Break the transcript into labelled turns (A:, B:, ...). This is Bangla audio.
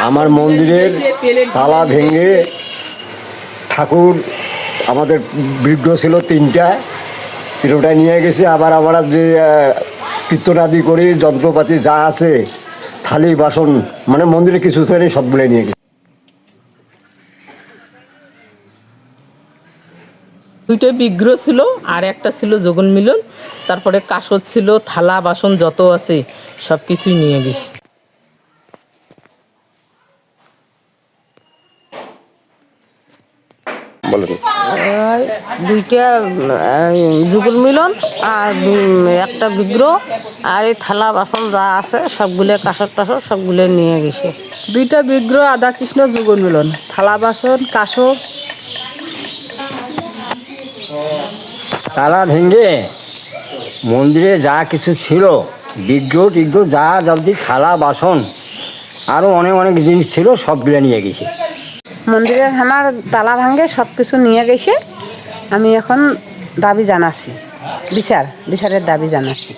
A: আমার মন্দিরের তালা ভেঙে ঠাকুর আমাদের বিগ্রহ ছিল তিনটা নিয়ে গেছে। আবার আমরা যে কীর্তনাদি করি যন্ত্রপাতি যা আছে থালি বাসন মানে মন্দিরে কিছু থাকে সবগুলো নিয়ে গেছে।
B: দুইটা বিগ্রহ ছিল আর একটা ছিল যোগন মিলন, তারপরে কাসর ছিল, থালা বাসন যত আছে সব কিছুই নিয়ে গেছে।
C: দুইটা যুগল মিলন আর একটা বিগ্রহ আর এই থালা বাসন যা আছে সবগুলো কাসর টাসর সবগুলো নিয়ে গেছে।
D: দুইটা বিগ্রহ আদা কৃষ্ণ যুগল মিলন, থালা বাসন কাসর।
A: তালা ভেঙে মন্দিরে যা কিছু ছিল বিগ্রহ টিগ্রহ যা যদি থালা বাসন আরও অনেক অনেক জিনিস ছিল সবগুলো নিয়ে গেছে।
C: মন্দিরের আমার তালা ভাঙে সব কিছু নিয়ে গেছে। আমি এখন দাবি জানাচ্ছি, বিচারের দাবি জানাচ্ছি।